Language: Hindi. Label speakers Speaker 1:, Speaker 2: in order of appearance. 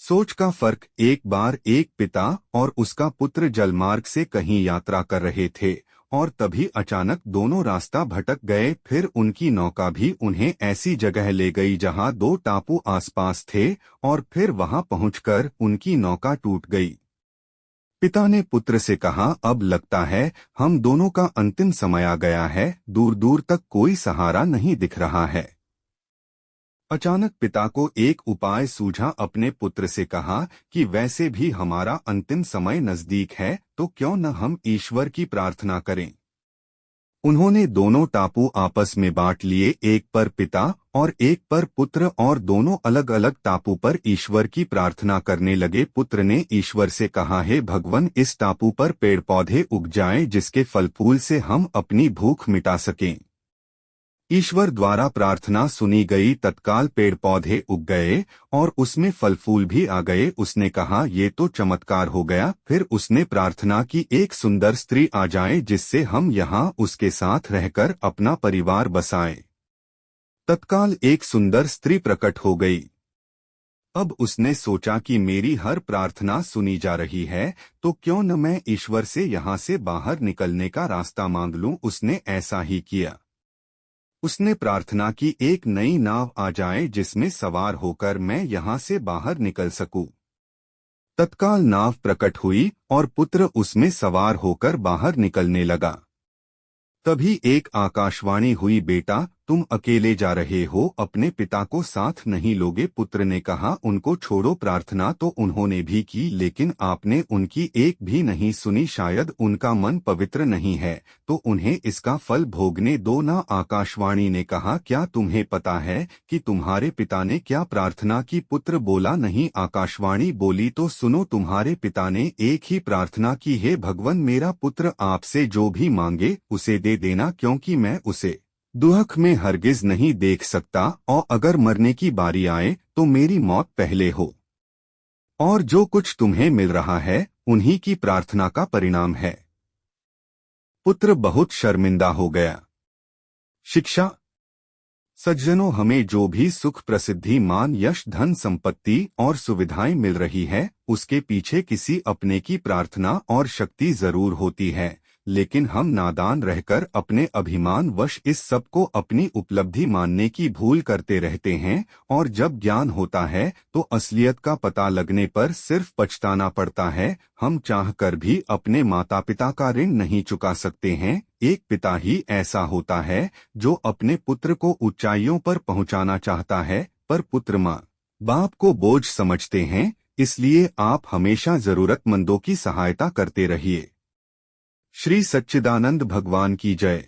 Speaker 1: सोच का फर्क। एक बार एक पिता और उसका पुत्र जलमार्ग से कहीं यात्रा कर रहे थे और तभी अचानक दोनों रास्ता भटक गए। फिर उनकी नौका भी उन्हें ऐसी जगह ले गई जहां दो टापू आसपास थे और फिर वहां पहुंचकर उनकी नौका टूट गई। पिता ने पुत्र से कहा, अब लगता है हम दोनों का अंतिम समय आ गया है। दूर दूर तक कोई सहारा नहीं दिख रहा है। अचानक पिता को एक उपाय सूझा। अपने पुत्र से कहा कि वैसे भी हमारा अंतिम समय नजदीक है, तो क्यों न हम ईश्वर की प्रार्थना करें। उन्होंने दोनों टापू आपस में बांट लिए, एक पर पिता और एक पर पुत्र, और दोनों अलग अलग टापू पर ईश्वर की प्रार्थना करने लगे। पुत्र ने ईश्वर से कहा, हे भगवान, इस टापू पर पेड़ पौधे उग जाएं जिसके फल फूल से हम अपनी भूख मिटा सकें। ईश्वर द्वारा प्रार्थना सुनी गई। तत्काल पेड़ पौधे उग गए और उसमें फल फूल भी आ गए। उसने कहा, ये तो चमत्कार हो गया। फिर उसने प्रार्थना की, एक सुंदर स्त्री आ जाए जिससे हम यहाँ उसके साथ रहकर अपना परिवार बसाएं। तत्काल एक सुंदर स्त्री प्रकट हो गई। अब उसने सोचा कि मेरी हर प्रार्थना सुनी जा रही है, तो क्यों न मैं ईश्वर से यहाँ से बाहर निकलने का रास्ता मांग लूं। उसने ऐसा ही किया। उसने प्रार्थना की, एक नई नाव आ जाए जिसमें सवार होकर मैं यहाँ से बाहर निकल सकूं। तत्काल नाव प्रकट हुई और पुत्र उसमें सवार होकर बाहर निकलने लगा। तभी एक आकाशवाणी हुई, बेटा तुम अकेले जा रहे हो, अपने पिता को साथ नहीं लोगे। पुत्र ने कहा, उनको छोड़ो, प्रार्थना तो उन्होंने भी की लेकिन आपने उनकी एक भी नहीं सुनी। शायद उनका मन पवित्र नहीं है, तो उन्हें इसका फल भोगने दो ना। आकाशवाणी ने कहा, क्या तुम्हें पता है कि तुम्हारे पिता ने क्या प्रार्थना की। पुत्र बोला, नहीं। आकाशवाणी बोली, तो सुनो, तुम्हारे पिता ने एक ही प्रार्थना की, हे भगवान, मेरा पुत्र आपसे जो भी मांगे उसे दे देना, क्योंकि मैं उसे दुख में हरगिज नहीं देख सकता, और अगर मरने की बारी आए तो मेरी मौत पहले हो। और जो कुछ तुम्हें मिल रहा है उन्हीं की प्रार्थना का परिणाम है। पुत्र बहुत शर्मिंदा हो गया। शिक्षा। सज्जनों, हमें जो भी सुख, प्रसिद्धि, मान, यश, धन, संपत्ति और सुविधाएं मिल रही है, उसके पीछे किसी अपने की प्रार्थना और शक्ति जरूर होती है। लेकिन हम नादान रहकर अपने अभिमान वश इस सब को अपनी उपलब्धि मानने की भूल करते रहते हैं, और जब ज्ञान होता है तो असलियत का पता लगने पर सिर्फ पछताना पड़ता है। हम चाहकर भी अपने माता पिता का ऋण नहीं चुका सकते हैं। एक पिता ही ऐसा होता है जो अपने पुत्र को ऊंचाइयों पर पहुंचाना चाहता है, पर पुत्र माँ बाप को बोझ समझते हैं। इसलिए आप हमेशा जरूरतमंदों की सहायता करते रहिए। श्री सच्चिदानंद भगवान की जय।